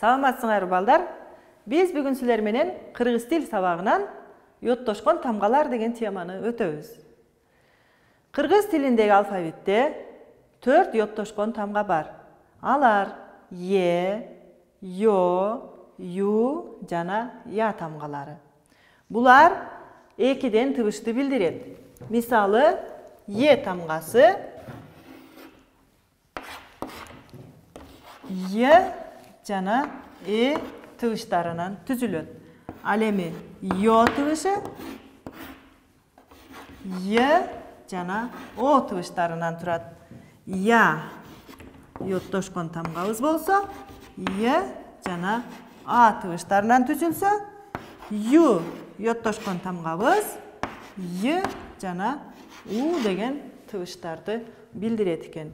Саламатсыңар балдар. Біз бүгін сілер менен кыргыз тил сабагынан йоттошкон тамгалар деген теманы өтөбүз. Кыргыз тилиндеги алфавитте 4 йоттошкон тамга бар. Алар е, ё, ю жана я тамгалары. Булар экиден тыбышты билдирет. Мисалы, е тамгасы е жана тыбыштарынан түзүлөт. Ал эми ё тыбышы е жана о тыбыштарынан турат. Я йоттошкон тамгабыз болсо, е жана а тыбыштарынан түзүлсө, ю йоттошкон тамгабыз е жана у деген тыбыштарды билдирет экен.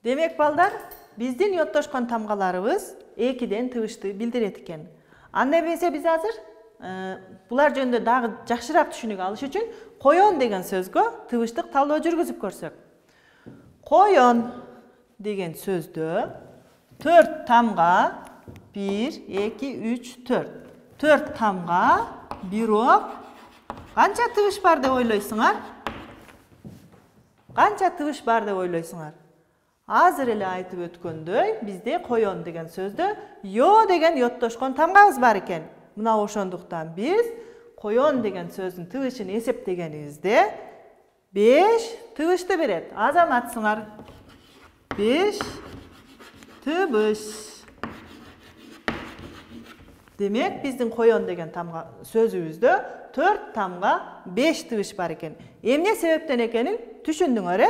Демек балдар, биздин йоттошкон тамгаларыбыз экиден тыбышты билдирет экен. Анда эмесе биз азыр булар жөнүндө дагы жакшыраак түшүнүк алыш үчүн коён деген сөзгө тыбыштык талдоо жүргүзүп көрсөк. Коён деген сөздө 4 тамга 1, 2, 3, 4. 4 тамга, бирок канча тыбыш бар деп ойлойсуңар? Канча тыбыш бар деп ойлойсуңар? Азыр эле айтып өткөндөй, бизде коён деген сөздө ё деген йоттошкон тамгабыз бар экен. Мына ошондуктан биз коён деген сөздүн тыбышын эсептегенибизде 5 тыбышты берет. Азаматсыңар. 5 тыбыш. Демек, биздин коён деген тамга сөзүбүздө 4 тамга 5 тыбыш бар экен. Эмне себептен экенин түшүндүңөр,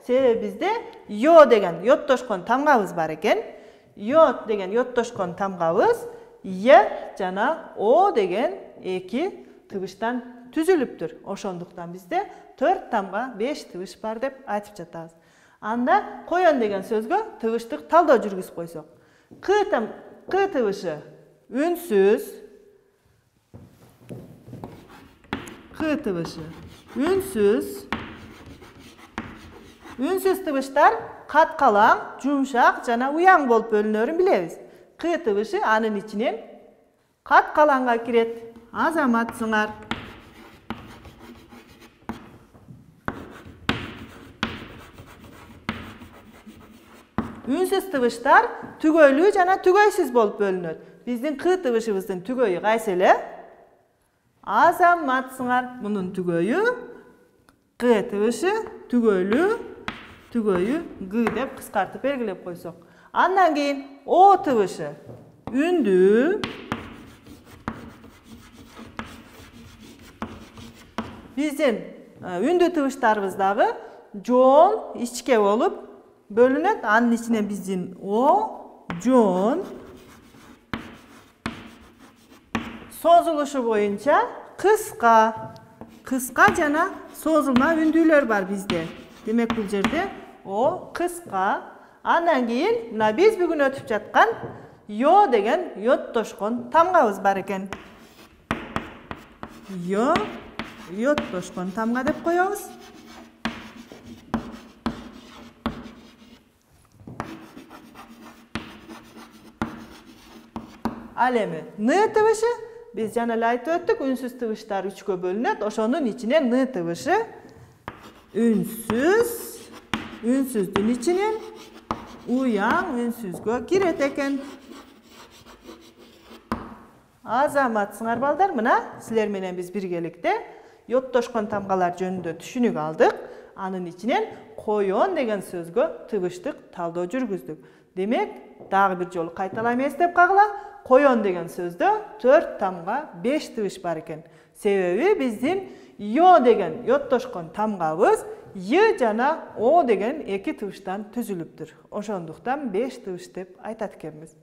себеби бизде ё деген йоттошкон тамгабыз бар экен. Ё деген йоттошкон тамгабыз е жана о деген эки тыбыштан түзүлүптүр. Ошондуктан бизде 4 тамга 5 тыбыш бар деп айтып жатабыз. Анда коён деген сөзгө тыбыштык талдоо жүргүзүп койсок. К тыбышы үнсүз. К тыбышы үнсүз. Үнсүз тыбыштар каткалаң, жумшак жана уяң болуп бөлүнөрүн билебиз. К тыбышы анын ичинен каткалаңга кирет. Азаматсыңар. Үнсүз тыбыштар түгөйлүү жана түгөйсүз болуп бөлүнөт. Биздин К тыбышыбыздын түгөйү кайсы эле? Азаматсыңар. Мунун түгөйү К тыбышы, түгөйлүү, түгөйү Г деп кыскартып белгилеп койсок. Андан кийин о тыбышы үндүү. Биздин үндүү тыбыштарыбыздагы жоон ичке болуп бөлүнөт. Анын ичинен биздин о, жоон. Созулушу боюнча кыска жана созулма үндүүлөр бар бизде. Демек бул жерде о кыска. Андан кийин мына биз бүгүн өтүп жаткан ё деген йоттошкон тамгабыз бар экен. Ё йоттошкон тамга деп коебуз. Ал эми н тыбышы биз жана эле айтып өттүк, үнсүз тыбыштар 3кө бөлүнөт. Ошонун ичинен н тыбышы үнсүз, үнсүздүн ичинен уяң үнсүзгө кирет экен. Азаматсыңар балдар, мына силер менен биз биргеликте йоттошкон тамгалар жөнүндө түшүнүк алдык. Анын ичинен коён деген сөзгө тыбыштык талдоо жүргүздүк. Демек, дагы бир жолу кайталайм, эстеп кагыла. Коён деген сөздө 4 тамга 5 тыбыш бар экен. Себеби биздин ё деген йоттошкон тамгабыз е жана о деген эки тыбыштан түзүлүптүр. Ошондуктан 5 тыбыш деп айтат экенбиз.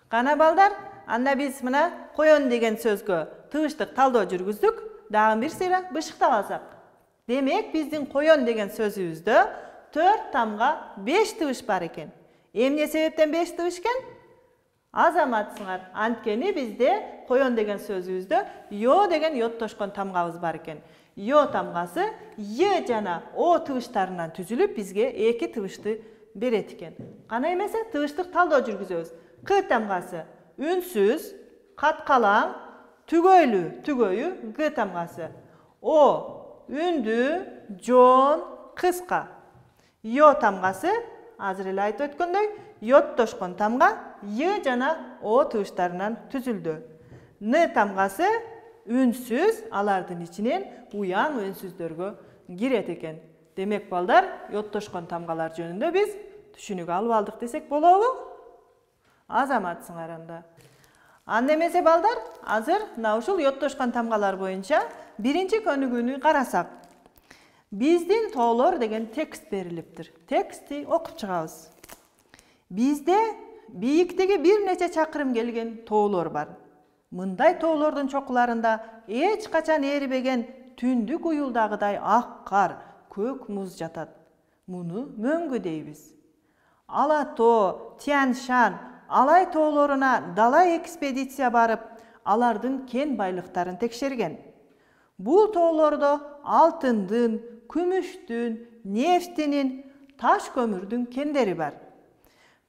Кана балдар, анда биз мына коён деген сөзгө тыбыштык талдоо жүргүздүк. Дагы бир сыйра бышыктап алсак. Демек, биздин коён деген сөзүбүздө 4 тамга 5 тыбыш бар экен. Эмне себептен 5 тыбыш экен? Азаматсыңар. Анткени бизде коён деген сөзүбүздө ё деген йоттошкон тамгабыз бар экен. Ё тамгасы е жана о тыбыштарынан түзүлүп, бизге эки тыбышты берет экен. Кана эмесе тыбыштык талдоо жүргүзөбүз. К тамгасы Ünsüz, katkalaң, tügöylü, tügöyü G tamgası. O, ündü, jon, kıska. Yo tamgası, azır ele aytып ötkөндөй, yottoşkon tamga Y jana O tığışlarından tüzüldü. N tamgası, ünsüz, alardın içinen uyan ünsüzdörgö giret eken. Demek balдар, yottoşkon tamgalar jönündө biz түшүнүк алып алдык десек болобу? Азаматсыңар анда. Анда эмесе балдар, азыр мына ушул йоттошкон тамгалар боюнча биринчи көнүгүүнү карасак. Биздин тоолор деген текст берилиптир. Текстти окуп чыгабыз. Бизде бийиктиги бир нече чакырым келген тоолор бар. Мындай тоолордун чокуларында эч качан эрибеген түндүк уюлдагыдай ак кар, көк муз жатат. Муну мөңгү дейбиз. Алато, Тянь-Шань, Алай тоолоруна дала экспедиция барып, алардын кен байлыктарын текшерген. Бул тоолордо алтындын, күмүштүн, нефтинин, таш көмүрдүн кендери бар.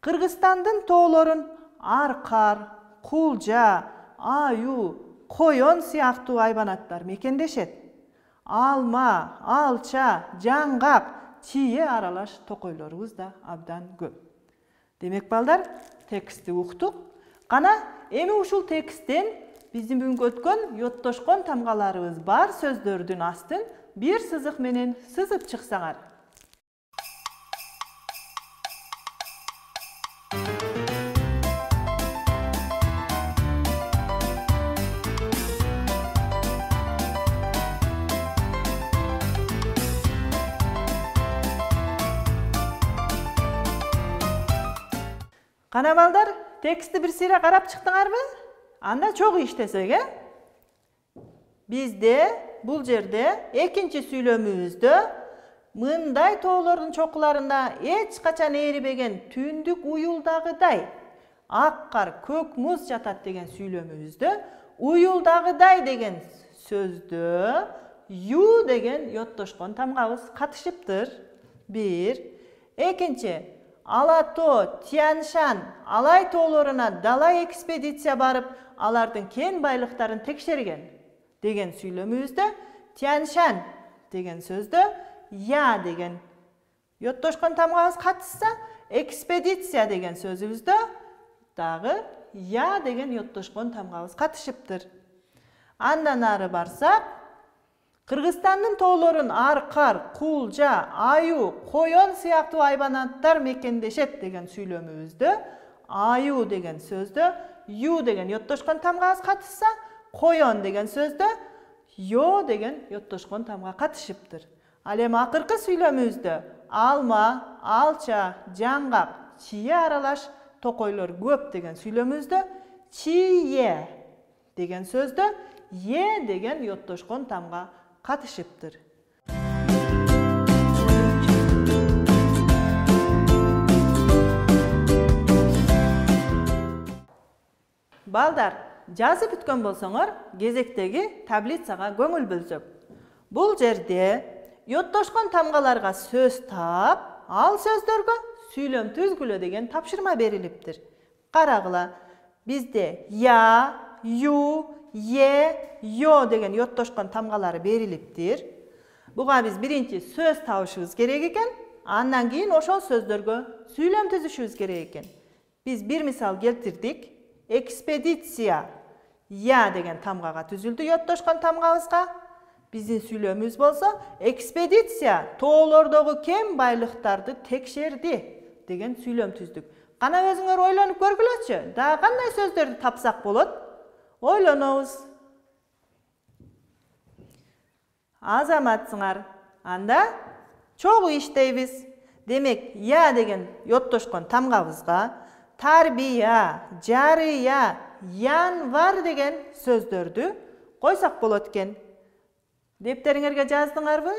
Кыргызстандын тоолорун Аркар, Кулжа, Аю, Койон сыяктуу айбанаттар мекендешет. Алма, Алча, Жаңгак, Чие аралаш токойлорубуз да абдан көп. Демек балдар, текстти уктук. Кана эми ушул тексттен биздин бүгүнкү өткөн йоттошкон тамгаларыбыз бар сөздөрдүн астын бир сызык менен сызып чыксаңар. Кана балдар, текстти бир сыйра карап чыктыңарбы? Анда чогуу иштесек, Бизде бул жерде экинчи сүйлөмүбүздө мындай тоолордун чокуларында эч качан эрибеген түндүк уюлдагыдай ак кар, көк муз жатат деген сүйлөмүбүздө уюлдагыдай деген сөздө ю деген йоттошкон тамгабыз катышыптыр. Бир. Экинчи, Алато, Тянь-Шань, Алай тоолоруна дала экспедиция барып, алардын кен байлыктарын текшерген деген сүйлөмүбүздө Тянь-Шань деген сөздө я деген йоттошкон тамгабыз катышса, экспедиция деген сөзүбүздө дагы я деген йоттошкон тамгабыз катышыптыр. Андан ары барсак, Кыргызстандын тоолорун Аркар, Кулжа, Аю, Койон сыяктуу айбанаттар мекендешет деген сүйлөмүбүздө Аю деген сөздө ю деген йоттошкон тамгабыз катышса, Койон деген сөздө yo деген йоттошкон тамга катышыптыр. Ал эми акыркы сүйлөмүбүздө алма, алча, жаңгак, чие аралаш токойлор көп деген сүйлөмүбүздө чие деген сөздө е деген йоттошкон тамга катышыптыр. Балдар, жазып бүткөн болсоңор, кезектеги таблицага көңүл бөлсөк. Бул жерде йоттошкон тамгаларга сөз таап, ал сөздөргө сүйлөм түзгүлө деген тапшырма берилиптир. Карагыла, бизде я, ю, е, yo деген йоттошкон тамгалары берилиптир. Буга биз биринчи сөз табышыбыз керек экен, андан кийин ошол сөздөргө сүйлөм түзүшүбүз керек экен. Биз бир мисал келтирдик. Экспедиция я деген тамгага түзүлдү йоттошкон тамгабызга. Биздин сүйлөмүбүз болсо экспедиция тоолордогу кен байлыктарды текшерди деген сүйлөм түздүк. Кана өзүңөр ойлонуп көргүлөчү, дагы кандай сөздөрдү тапсак болот? Ойлонобуз. Азаматсыңар. Анда чогуу иштейбиз. Демек, я деген йоттошкон тамгабызга тарбия, жарыя, январ деген сөздөрдү койсак болот экен. Дептериңерге жаздыңарбы?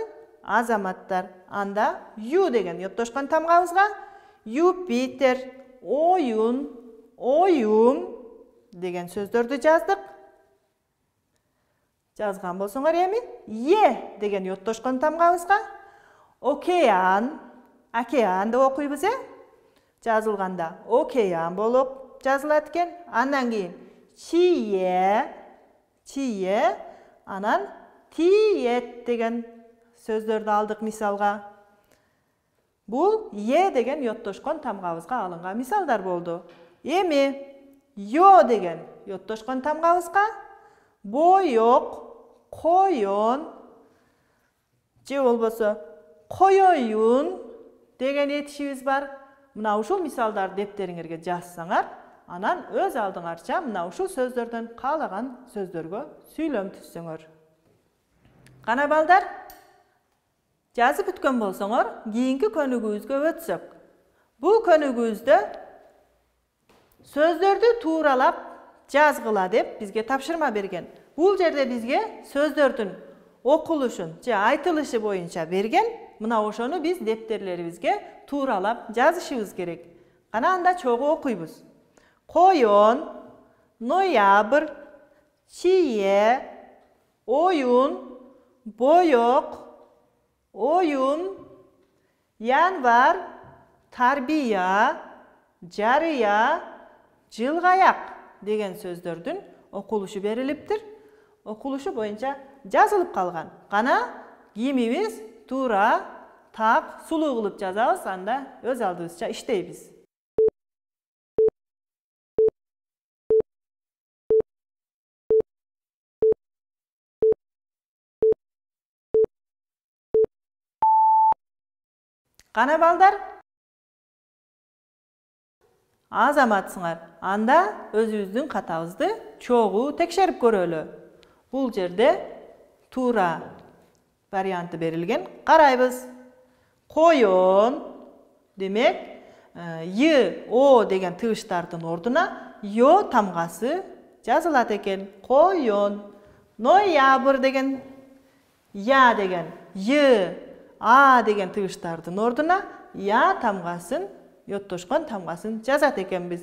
Азаматтар. Анда ю деген йоттошкон тамгабызга Юпитер, оюн, оюм деген сөздөрдү жаздык. Жазган болсоңор эми е деген йоттошкон тамгабызга океан, океан деп окуйбуз, жазылганда океан болуп, жазылат экен. Андан кийин чие, анан тиет деген сөздөрдү алдык мисалга. Бул деген йоттошкон тамгабызга алынган мисалдар болду. Эми ё деген йоттошкон тамгабызга боёк, коён же болбосо коёюн деген этишибиз бар. Мына ушул мисалдарды дептериңерге жазсаңар, анан өз алдыңарча мына ушул сөздөрдөн каалаган сөздөргө сүйлөм түзсөңөр. Кана балдар, жазып бүткөн болсоңор, кийинки көнүгүүбүзгө өтсөк. Бул көнүгүүбүздө сөздөрдү тууралап жазгыла деп бизге тапшырма берген. Бул жерде бизге сөздөрдүн окулушун же айтылышы боюнча берген. Мына ошону биз дептерлерибизге тууралап жазышыбыз керек. Кана анда чогуу окуйбуз. Коён, ноябрь, чие, оюн, боёк, оюн, январь, тарбия, жарыя, жылгаяк деген сөздөрдүн окулушу берилиптир. Окулушу боюнча жазылып калган. Кана кимибиз туура, так, сулуу кылып жазабыз, анда өз алдыбызча иштейбиз. Кана балдар, азаматсыңар. Анда өзүбүздүн катабызды чогуу текшерип көрөлү. Бул жерде туура варианты берилген. Карайбыз. Коён, демек, о деген тыбыштардын ордуна ё тамгасы жазылат экен. Коён. Ноябрь деген я деген а деген тыбыштардын ордуна я тамгасын, йоттошкон тамгасын жазат экенбиз.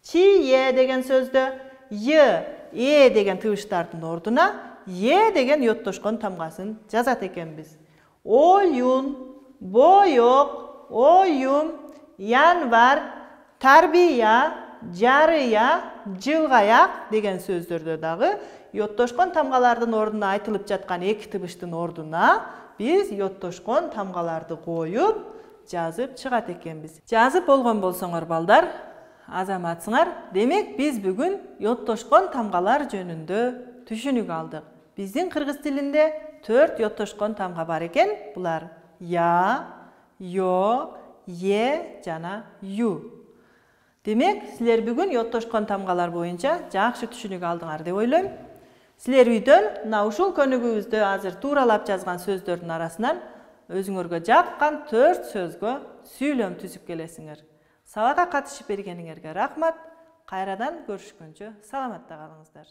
Чие деген сөздө деген тыбыштардын ордуна деген йоттошкон тамгасын жазат экенбиз. Оюн, боёк, оюн, январь, тарбия, жарыя, жылгаяк деген сөздөрдө дагы йоттошкон тамгалардын ордуна айтылып жаткан эки тыбыштын ордуна биз йоттошкон тамгаларды коюп жазып чыгат экенбиз. Жазып болгон болсоңор балдар, азаматсыңар, демек биз бүгүн йоттошкон тамгалар жөнүндө түшүнүк алдык. Биздин кыргыз тилинде 4 йоттошкон тамга бар экен. Булар я, ё, е жана ю. Демек, силер бүгүн йоттошкон тамгалар боюнча жакшы түшүнүк алдыңар деп ойлойм. Силер үйдөн мына ушул көнүгүүбүздө азыр тууралап жазган сөздөрдүн арасынан өзүңөргө жаккан 4 сөзгө сүйлөм түзүп келесиңер. Сабакка катышып бергениңерге рахмат. Кайрадан көрүшкөнчө саламатта калыңыздар.